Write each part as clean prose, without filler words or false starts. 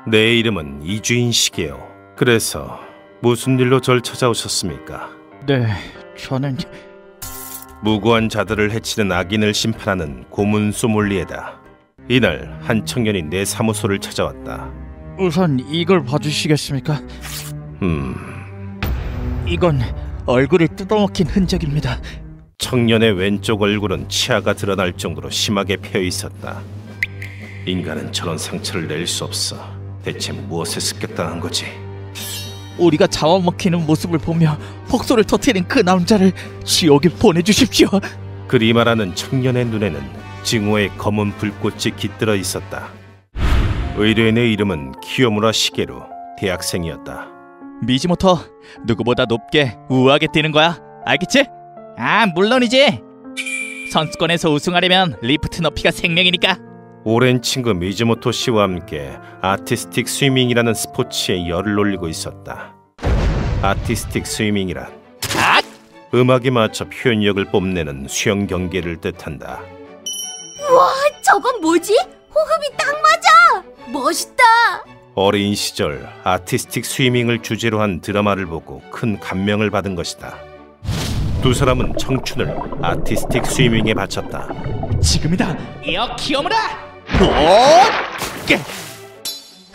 내 이름은 이주인 시게요. 그래서 무슨 일로 절 찾아오셨습니까? 네, 저는... 무고한 자들을 해치는 악인을 심판하는 고문 소믈리에다. 이날 한 청년이 내 사무소를 찾아왔다. 우선 이걸 봐주시겠습니까? 이건 얼굴을 뜯어먹힌 흔적입니다. 청년의 왼쪽 얼굴은 치아가 드러날 정도로 심하게 패여 있었다. 인간은 저런 상처를 낼 수 없어. 대체 무엇에 습격당한 거지? 우리가 잡아먹히는 모습을 보며 폭소를 터뜨린 그 남자를 지옥에 보내주십시오. 그리 말하는 청년의 눈에는 증오의 검은 불꽃이 깃들어 있었다. 의뢰인의 이름은 키요무라 시게루, 대학생이었다. 미지모토, 누구보다 높게 우아하게 뛰는 거야. 알겠지? 아, 물론이지. 선수권에서 우승하려면 리프트 높이가 생명이니까. 오랜 친구 미즈모토 씨와 함께 아티스틱 스위밍이라는 스포츠에 열을 올리고 있었다. 아티스틱 스위밍이란 음악에 맞춰 표현력을 뽐내는 수영 경기를 뜻한다. 우와, 저건 뭐지? 호흡이 딱 맞아! 멋있다! 어린 시절 아티스틱 스위밍을 주제로 한 드라마를 보고 큰 감명을 받은 것이다. 두 사람은 청춘을 아티스틱 스위밍에 바쳤다. 지금이다. 이어 키요무라.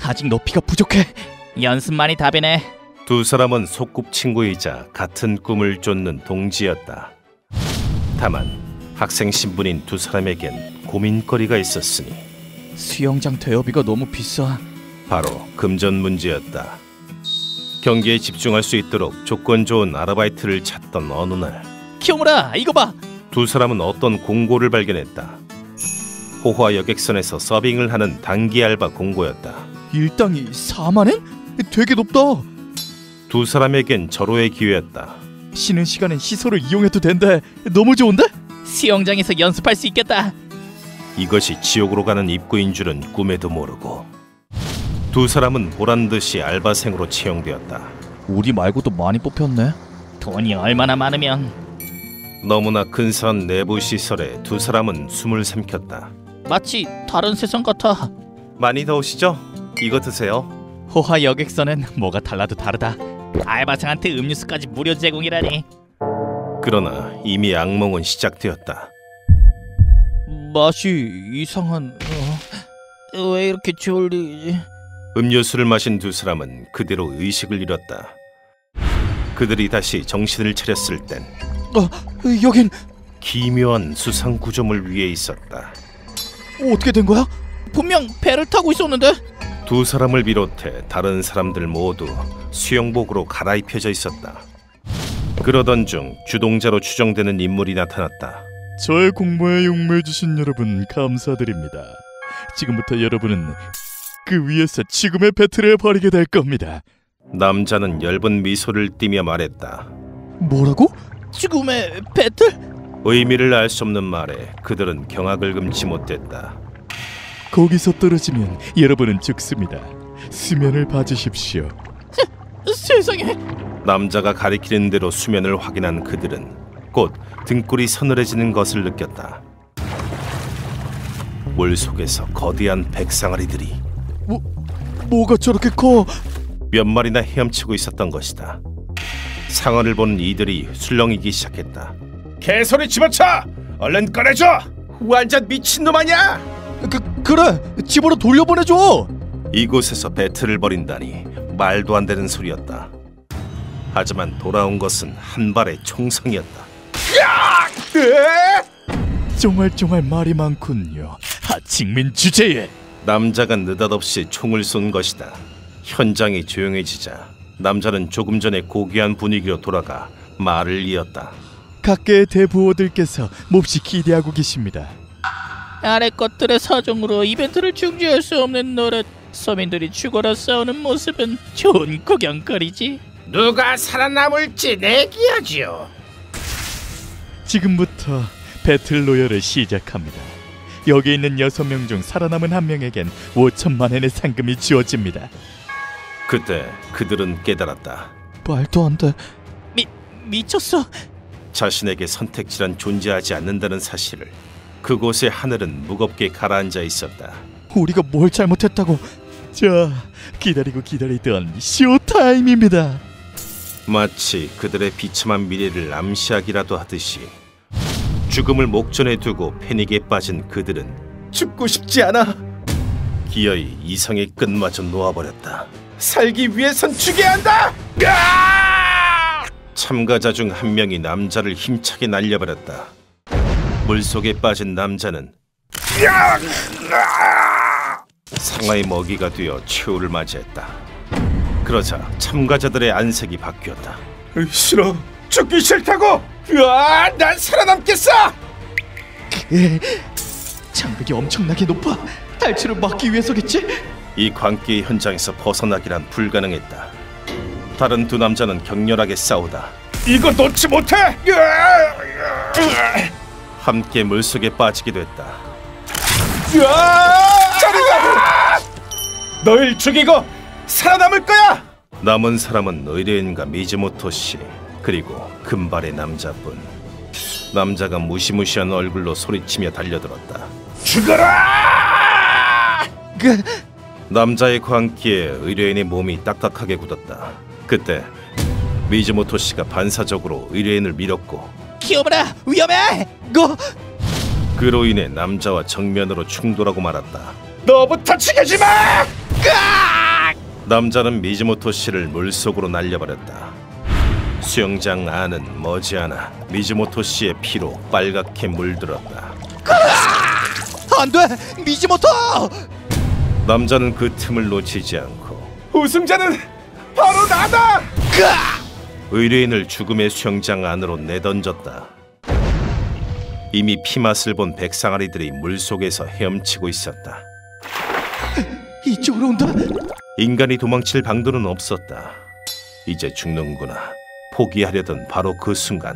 아직 높이가 부족해. 연습만이 답이네. 두 사람은 소꿉친구이자 같은 꿈을 쫓는 동지였다. 다만 학생 신분인 두 사람에겐 고민거리가 있었으니 수영장 대여비가 너무 비싸. 바로 금전 문제였다. 경기에 집중할 수 있도록 조건 좋은 아르바이트를 찾던 어느 날, 키요무라, 이거 봐. 두 사람은 어떤 공고를 발견했다. 호화 여객선에서 서빙을 하는 단기 알바 공고였다. 일당이 4만엔? 되게 높다. 두 사람에겐 절호의 기회였다. 쉬는 시간엔 시설을 이용해도 된대. 너무 좋은데? 수영장에서 연습할 수 있겠다. 이것이 지옥으로 가는 입구인 줄은 꿈에도 모르고 두 사람은 보란듯이 알바생으로 채용되었다. 우리 말고도 많이 뽑혔네. 돈이 얼마나 많으면. 너무나 근사한 내부 시설에 두 사람은 숨을 삼켰다. 마치 다른 세상 같아. 많이 더우시죠? 이거 드세요. 호화 여객선은 뭐가 달라도 다르다. 알바생한테 음료수까지 무료 제공이라니. 그러나 이미 악몽은 시작되었다. 맛이 이상한... 왜 이렇게 졸리지? 음료수를 마신 두 사람은 그대로 의식을 잃었다. 그들이 다시 정신을 차렸을 땐 여긴... 기묘한 수상 구조물 위에 있었다. 어떻게 된 거야? 분명 배를 타고 있었는데? 두 사람을 비롯해 다른 사람들 모두 수영복으로 갈아입혀져 있었다. 그러던 중 주동자로 추정되는 인물이 나타났다. 저의 공모에 용매해주신 여러분 감사드립니다. 지금부터 여러분은 그 위에서 지금의 배틀을 벌이게 될 겁니다. 남자는 엷은 미소를 띠며 말했다. 뭐라고? 지금의 배틀? 의미를 알 수 없는 말에 그들은 경악을 금치 못했다. 거기서 떨어지면 여러분은 죽습니다. 수면을 봐주십시오. 세상에! 남자가 가리키는 대로 수면을 확인한 그들은 곧 등골이 서늘해지는 것을 느꼈다. 물속에서 거대한 백상아리들이 뭐가 저렇게 커? 몇 마리나 헤엄치고 있었던 것이다. 상어를 본 이들이 술렁이기 시작했다. 개소리 집어쳐! 얼른 꺼내줘! 완전 미친놈 아니야? 그래! 집으로 돌려보내줘! 이곳에서 배틀을 벌인다니 말도 안 되는 소리였다. 하지만 돌아온 것은 한 발의 총성이었다. 정말 말이 많군요. 하칭민 주제에! 남자가 느닷없이 총을 쏜 것이다. 현장이 조용해지자 남자는 조금 전에 고귀한 분위기로 돌아가 말을 이었다. 각계의 대부호들께서 몹시 기대하고 계십니다. 아래 것들의 사정으로 이벤트를 중지할 수 없는 노릇. 서민들이 죽어라 싸우는 모습은 좋은 구경거리지. 누가 살아남을지 내기하지요. 지금부터 배틀 로열을 시작합니다. 여기 있는 6명 중 살아남은 1명에겐 5천만 엔의 상금이 주어집니다. 그때 그들은 깨달았다. 말도 안 돼. 미쳤어. 자신에게 선택지란 존재하지 않는다는 사실을. 그곳의 하늘은 무겁게 가라앉아 있었다. 우리가 뭘 잘못했다고? 자, 기다리고 기다리던 쇼타임입니다. 마치 그들의 비참한 미래를 암시하기라도 하듯이 죽음을 목전에 두고 패닉에 빠진 그들은 죽고 싶지 않아. 기어이 이성의 끝마저 놓아버렸다. 살기 위해선 죽여야 한다. 참가자 중 한 명이 남자를 힘차게 날려버렸다. 물속에 빠진 남자는 상어의 먹이가 되어 최후를 맞이했다. 그러자 참가자들의 안색이 바뀌었다. 싫어. 죽기 싫다고. 난 살아남겠어. 장벽이 엄청나게 높아. 탈출을 막기 위해서겠지? 이 광기의 현장에서 벗어나기란 불가능했다. 다른 두 남자는 격렬하게 싸우다 이거 놓지 못해. 함께 물속에 빠지게 됐다. 저리가! 널 죽이고 살아남을 거야. 남은 사람은 의뢰인과 미즈모토 씨 그리고 금발의 남자뿐. 남자가 무시무시한 얼굴로 소리치며 달려들었다. 죽어라! 남자의 광기에 의뢰인의 몸이 딱딱하게 굳었다. 그때 미즈모토 씨가 반사적으로 의뢰인을 밀었고 키오무라, 위험해! 그로 인해 남자와 정면으로 충돌하고 말았다. 너부터 죽이지 마! 남자는 미즈모토 씨를 물속으로 날려버렸다. 수영장 안은 머지않아 미즈모토 씨의 피로 빨갛게 물들었다. 안돼! 미즈모토! 남자는 그 틈을 놓치지 않고 우승자는 바로 나다! 의뢰인을 죽음의 수영장 안으로 내던졌다. 이미 피맛을 본 백상아리들이 물속에서 헤엄치고 있었다. 이쪽으로 온다. 인간이 도망칠 방도는 없었다. 이제 죽는구나. 포기하려던 바로 그 순간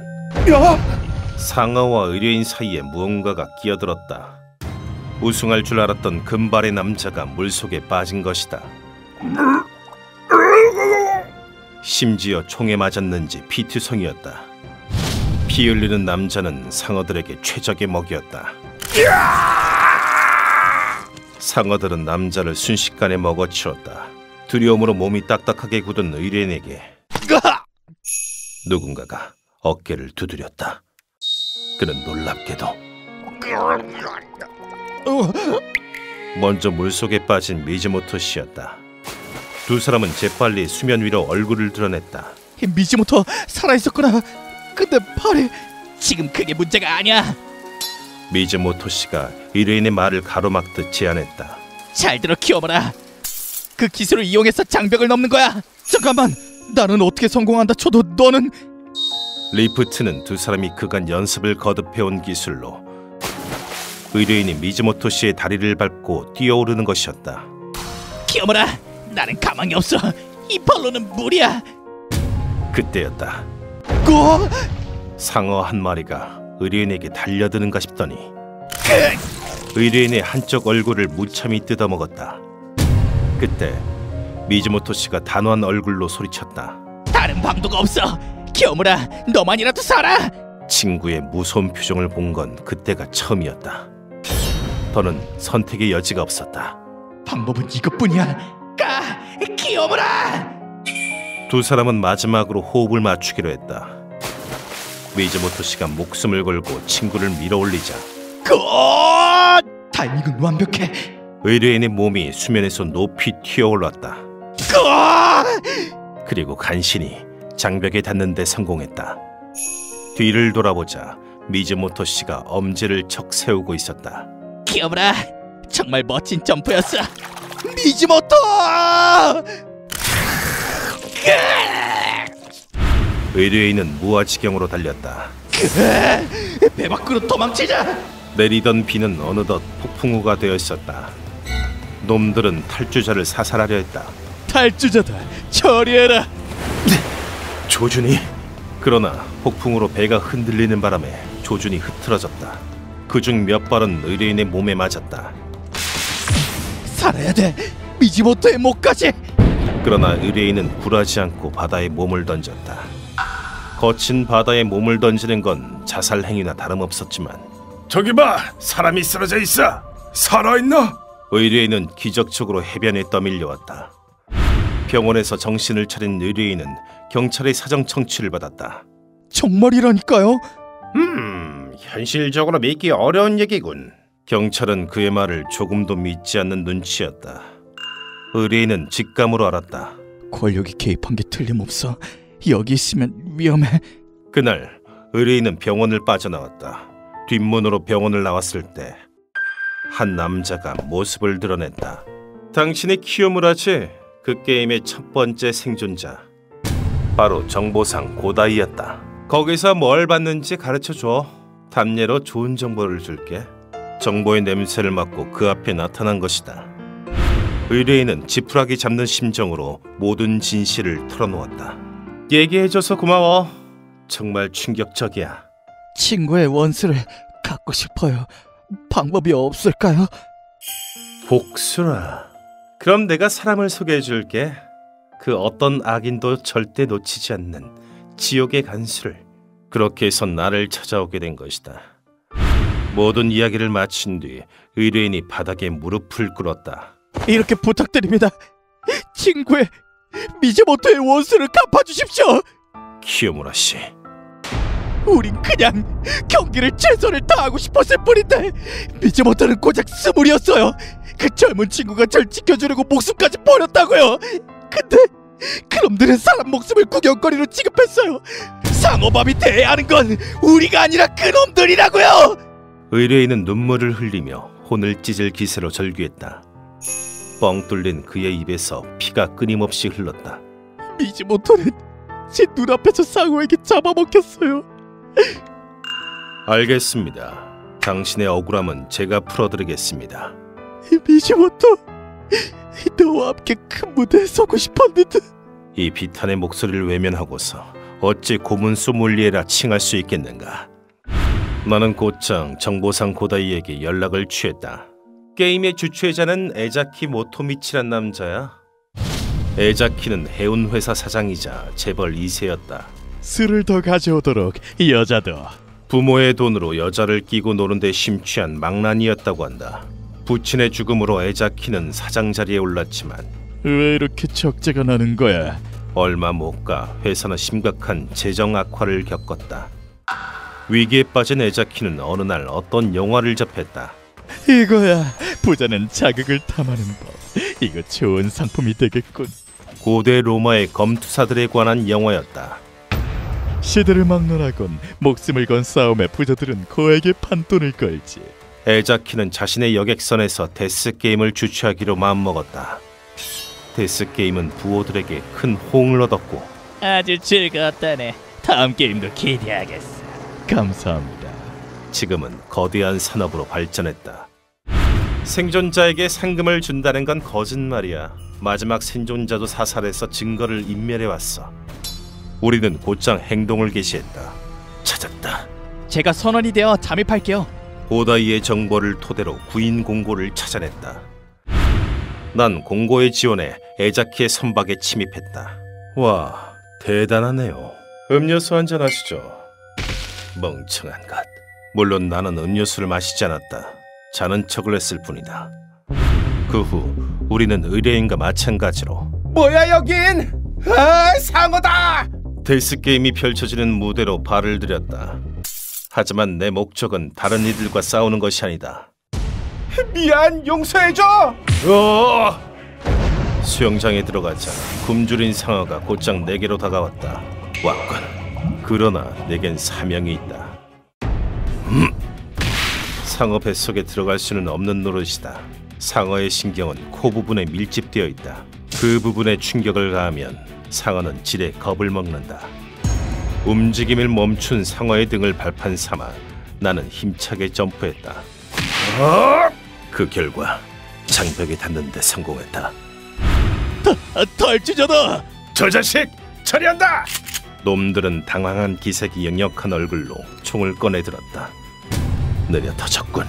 상어와 의뢰인 사이에 무언가가 끼어들었다. 우승할 줄 알았던 금발의 남자가 물속에 빠진 것이다. 심지어 총에 맞았는지 피투성이었다. 피 흘리는 남자는 상어들에게 최적의 먹이였다. 상어들은 남자를 순식간에 먹어치웠다. 두려움으로 몸이 딱딱하게 굳은 의뢰인에게 누군가가 어깨를 두드렸다. 그는 놀랍게도 먼저 물속에 빠진 미즈모토 씨였다. 두 사람은 재빨리 수면 위로 얼굴을 드러냈다. 미즈모토 살아있었구나. 근데 팔이... 지금 그게 문제가 아니야. 미즈모토 씨가 의뢰인의 말을 가로막듯 제안했다. 잘 들어, 키오무라. 그 기술을 이용해서 장벽을 넘는 거야. 잠깐만, 나는 어떻게 성공한다 쳐도 너는... 리프트는 두 사람이 그간 연습을 거듭해온 기술로 의뢰인이 미즈모토 씨의 다리를 밟고 뛰어오르는 것이었다. 키오무라, 나는 가망이 없어. 이 팔로는 무리야. 그때였다. 상어 한 마리가 의뢰인에게 달려드는가 싶더니 의뢰인의 한쪽 얼굴을 무참히 뜯어먹었다. 그때 미즈모토 씨가 단호한 얼굴로 소리쳤다. 다른 방도가 없어. 키오무라, 너만이라도 살아. 친구의 무서운 표정을 본 건 그때가 처음이었다. 더는 선택의 여지가 없었다. 방법은 이것뿐이야. 키오무라! 두 사람은 마지막으로 호흡을 맞추기로 했다. 미즈모토 씨가 목숨을 걸고 친구를 밀어올리자 타이밍은 완벽해. 의뢰인의 몸이 수면에서 높이 튀어올랐다. 그리고 간신히 장벽에 닿는 데 성공했다. 뒤를 돌아보자 미즈모토 씨가 엄지를 척 세우고 있었다. 키오무라, 정말 멋진 점프였어. 미즈모토! 의뢰인은 무아지경으로 달렸다. 배 밖으로 도망치자. 내리던 비는 어느덧 폭풍우가 되어 있었다. 놈들은 탈주자를 사살하려 했다. 탈주자다, 처리해라. 조준이? 그러나 폭풍으로 배가 흔들리는 바람에 조준이 흐트러졌다. 그중 몇 발은 의뢰인의 몸에 맞았다. 살아야 돼. 미즈모토의 목까지. 그러나 의뢰인은 굴하지 않고 바다에 몸을 던졌다. 거친 바다에 몸을 던지는 건 자살 행위나 다름없었지만 저기 봐, 사람이 쓰러져 있어. 살아있나? 의뢰인은 기적적으로 해변에 떠밀려왔다. 병원에서 정신을 차린 의뢰인은 경찰의 사정 청취를 받았다. 정말이라니까요? 현실적으로 믿기 어려운 얘기군. 경찰은 그의 말을 조금도 믿지 않는 눈치였다. 의뢰인은 직감으로 알았다. 권력이 개입한 게 틀림없어. 여기 있으면 위험해. 그날 의뢰인은 병원을 빠져나왔다. 뒷문으로 병원을 나왔을 때 한 남자가 모습을 드러냈다. 당신이 키요무라지? 그 게임의 첫 번째 생존자. 바로 정보상 고다이였다. 거기서 뭘 봤는지 가르쳐줘. 답례로 좋은 정보를 줄게. 정보의 냄새를 맡고 그 앞에 나타난 것이다. 의뢰인은 지푸라기 잡는 심정으로 모든 진실을 털어놓았다. 얘기해줘서 고마워. 정말 충격적이야. 친구의 원수를 갖고 싶어요. 방법이 없을까요? 복수라. 그럼 내가 사람을 소개해줄게. 그 어떤 악인도 절대 놓치지 않는 지옥의 간수를. 그렇게 해서 나를 찾아오게 된 것이다. 모든 이야기를 마친 뒤 의뢰인이 바닥에 무릎을 꿇었다. 이렇게 부탁드립니다. 친구의 미즈모토의 원수를 갚아주십시오. 키요무라 씨. 우린 그냥 경기를 최선을 다하고 싶었을 뿐인데 미즈모토는 고작 스물이었어요. 그 젊은 친구가 절 지켜주려고 목숨까지 버렸다고요. 근데 그놈들은 사람 목숨을 구경거리로 취급했어요. 상어밥이 돼야 하는 건 우리가 아니라 그놈들이라고요. 의뢰인은 눈물을 흘리며 혼을 찢을 기세로 절규했다. 뻥 뚫린 그의 입에서 피가 끊임없이 흘렀다. 미즈모토는 제 눈앞에서 상어에게 잡아먹혔어요. 알겠습니다. 당신의 억울함은 제가 풀어드리겠습니다. 미즈모토, 너와 함께 큰 무대에 서고 싶었는데. 이 비탄의 목소리를 외면하고서 어찌 고문 소믈리에라 칭할 수 있겠는가. 나는 곧장 정보상 고다이에게 연락을 취했다. 게임의 주최자는 에자키 모토미치란 남자야. 에자키는 해운회사 사장이자 재벌 2세였다. 술을 더 가져오도록 여자도. 부모의 돈으로 여자를 끼고 노는 데 심취한 망난이였다고 한다. 부친의 죽음으로 에자키는 사장 자리에 올랐지만 왜 이렇게 적재가 나는 거야? 얼마 못 가 회사는 심각한 재정 악화를 겪었다. 위기에 빠진 에자키는 어느 날 어떤 영화를 접했다. 이거야, 부자는 자극을 탐하는 법. 이거 좋은 상품이 되겠군. 고대 로마의 검투사들에 관한 영화였다. 시대를 막론하곤 목숨을 건 싸움에 부자들은 거액의 판돈을 걸지. 에자키는 자신의 여객선에서 데스게임을 주최하기로 마음먹었다. 데스게임은 부호들에게 큰 호응을 얻었고 아주 즐거웠다네. 다음 게임도 기대하겠어. 감사합니다. 지금은 거대한 산업으로 발전했다. 생존자에게 상금을 준다는 건 거짓말이야. 마지막 생존자도 사살해서 증거를 인멸해왔어. 우리는 곧장 행동을 개시했다. 찾았다. 제가 선원이 되어 잠입할게요. 고다이의 정보를 토대로 구인 공고를 찾아냈다. 난 공고의 지원에 에자키의 선박에 침입했다. 와, 대단하네요. 음료수 한잔 하시죠. 멍청한 것. 물론 나는 음료수를 마시지 않았다. 자는 척을 했을 뿐이다. 그 후 우리는 의뢰인과 마찬가지로 뭐야 여긴? 아, 상어다! 데스게임이 펼쳐지는 무대로 발을 들였다. 하지만 내 목적은 다른 이들과 싸우는 것이 아니다. 미안, 용서해줘. 수영장에 들어가자 굶주린 상어가 곧장 내게로 다가왔다. 왔군. 그러나 내겐 사명이 있다. 상어 뱃속에 들어갈 수는 없는 노릇이다. 상어의 신경은 코 부분에 밀집되어 있다. 그 부분에 충격을 가하면 상어는 지레 겁을 먹는다. 움직임을 멈춘 상어의 등을 발판 삼아 나는 힘차게 점프했다. 그 결과 장벽에 닿는 데 성공했다. 탈취자다! 저 자식 처리한다. 놈들은 당황한 기색이 역력한 얼굴로 총을 꺼내들었다. 느려 터졌군.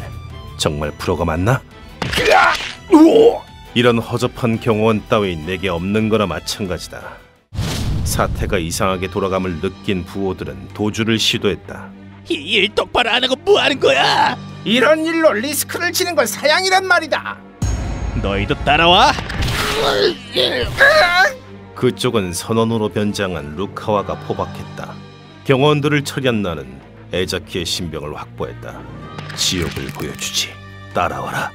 정말 프로가 맞나? 이런 허접한 경호원 따위 내게 없는 거나 마찬가지다. 사태가 이상하게 돌아감을 느낀 부호들은 도주를 시도했다. 이 일 똑바로 안 하고 뭐 하는 거야? 이런 일로 리스크를 지는 건 사양이란 말이다. 너희도 따라와. 그쪽은 선원으로 변장한 루카와가 포박했다. 경호원들을 처리한 나는 에자키의 신병을 확보했다. 지옥을 보여주지. 따라와라.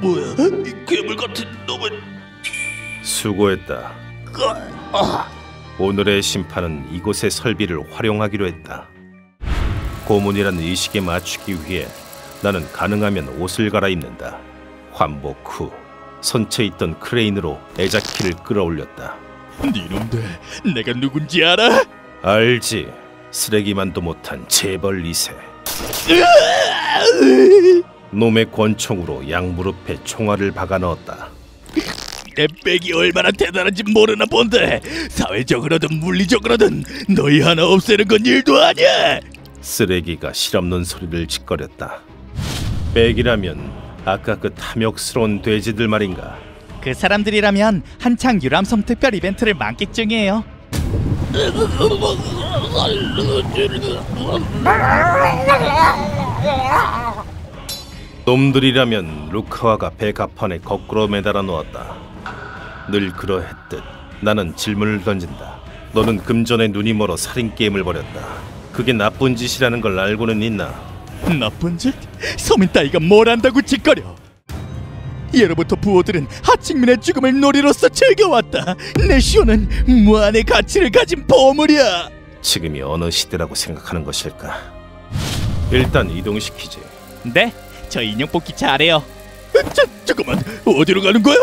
뭐야? 이 괴물 같은 놈은. 수고했다. 오늘의 심판은 이곳의 설비를 활용하기로 했다. 고문이란 의식에 맞추기 위해 나는 가능하면 옷을 갈아입는다. 환복 후 선체에 있던 크레인으로 에자키를 끌어올렸다. 니놈들, 내가 누군지 알아? 알지. 쓰레기만도 못한 재벌 2세. 놈의 권총으로 양무릎에 총알을 박아 넣었다. 내 백이 얼마나 대단한지 모르나 본데, 사회적으로든 물리적으로든 너희 하나 없애는 건 일도 아니야. 쓰레기가 실없는 소리를 짓거렸다. 백이라면 아까 그 탐욕스러운 돼지들 말인가? 그 사람들이라면 한창 유람선 특별 이벤트를 만끽 중이에요. 놈들이라면 루카와가 배 가판에 거꾸로 매달아 놓았다. 늘 그러했듯 나는 질문을 던진다. 너는 금전에 눈이 멀어 살인 게임을 벌였다. 그게 나쁜 짓이라는 걸 알고는 있나? 나쁜 짓? 서민 따위가 뭘 안다고 짓거려. 예로부터 부호들은 하층민의 죽음을 놀이로써 즐겨왔다. 내 시오는 무한의 가치를 가진 보물이야. 지금이 어느 시대라고 생각하는 것일까? 일단 이동시키지. 네, 저 인형 뽑기 잘해요. 잠깐만, 어디로 가는 거야?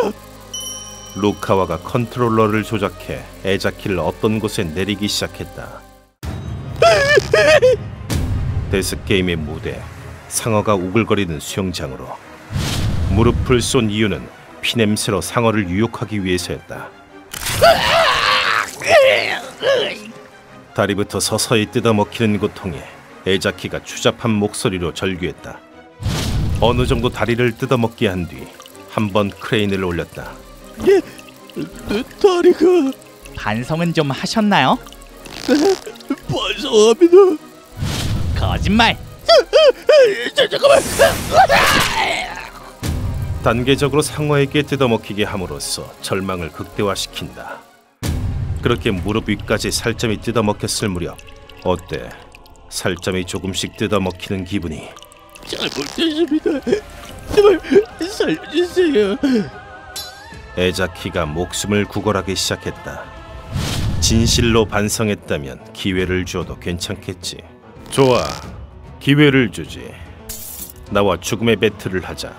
루카와가 컨트롤러를 조작해 에자키를 어떤 곳에 내리기 시작했다. 데스게임의 무대, 상어가 우글거리는 수영장으로. 무릎을 쏜 이유는 피냄새로 상어를 유혹하기 위해서였다. 다리부터 서서히 뜯어먹히는 고통에 에자키가 추잡한 목소리로 절규했다. 어느 정도 다리를 뜯어먹게 한 뒤 한 번 크레인을 올렸다. 내 다리가... 반성은 좀 하셨나요? 반성합니다. 거짓말. 잠깐만. 단계적으로 상어에게 뜯어먹히게 함으로써 절망을 극대화시킨다. 그렇게 무릎 위까지 살점이 뜯어먹혔을 무렵 어때? 살점이 조금씩 뜯어먹히는 기분이. 잘못했습니다. 제발 살려주세요. 에자키가 목숨을 구걸하기 시작했다. 진실로 반성했다면 기회를 주어도 괜찮겠지. 좋아, 기회를 주지. 나와 죽음의 배틀을 하자.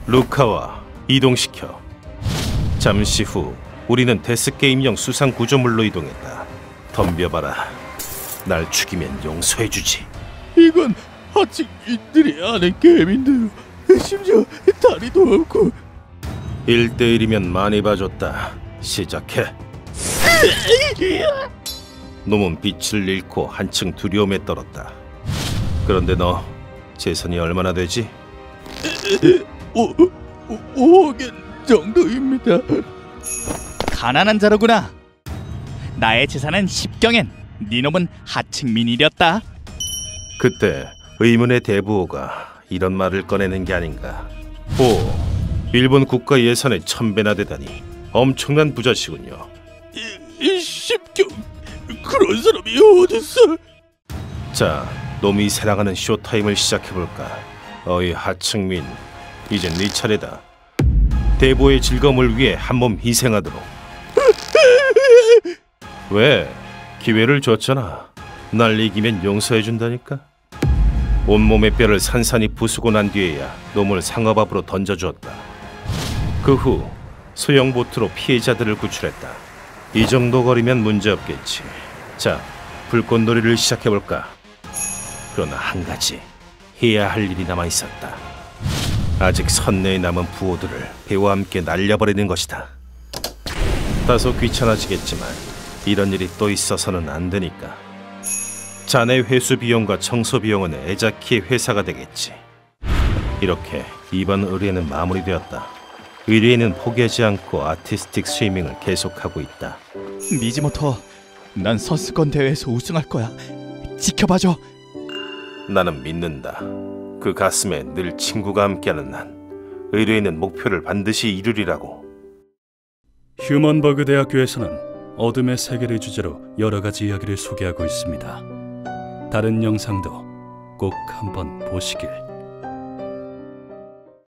루카와 이동시켜. 잠시 후 우리는 데스게임용 수상 구조물로 이동했다. 덤벼봐라. 날 죽이면 용서해주지. 이건 하층민들이 아는 게임인데요. 심지어 다리도 없고. 1대1이면 많이 봐줬다. 시작해. 놈은 빛을 잃고 한층 두려움에 떨었다. 그런데 너 재산이 얼마나 되지? 5억엔 정도입니다. 가난한 자로구나. 나의 재산은 10경엔. 니놈은 하층민이렸다. 그때 의문의 대부호가 이런 말을 꺼내는 게 아닌가. 오, 일본 국가 예산의 1000배나 되다니 엄청난 부자시군요. 10경? 그런 사람이 어딨어? 자, 놈이 사랑하는 쇼타임을 시작해볼까. 어이 하층민, 이젠 네 차례다. 대보의 즐거움을 위해 한몸 희생하도록. 왜? 기회를 줬잖아. 날 이기면 용서해준다니까. 온몸의 뼈를 산산이 부수고 난 뒤에야 놈을 상어밥으로 던져주었다. 그 후 소형보트로 피해자들을 구출했다. 이 정도 거리면 문제없겠지. 자, 불꽃놀이를 시작해볼까. 그러나 한 가지 해야 할 일이 남아있었다. 아직 선내에 남은 부호들을 배와 함께 날려버리는 것이다. 다소 귀찮아지겠지만 이런 일이 또 있어서는 안 되니까. 자네 회수 비용과 청소 비용은 에자키의 회사가 되겠지. 이렇게 이번 의뢰는 마무리되었다. 의뢰인은 포기하지 않고 아티스틱 스위밍을 계속하고 있다. 미즈모토, 난 선수권 대회에서 우승할 거야. 지켜봐줘. 나는 믿는다. 그 가슴에 늘 친구가 함께하는 한 의뢰 있는 목표를 반드시 이루리라고. 휴먼버그 대학교에서는 어둠의 세계를 주제로 여러 가지 이야기를 소개하고 있습니다. 다른 영상도 꼭 한번 보시길.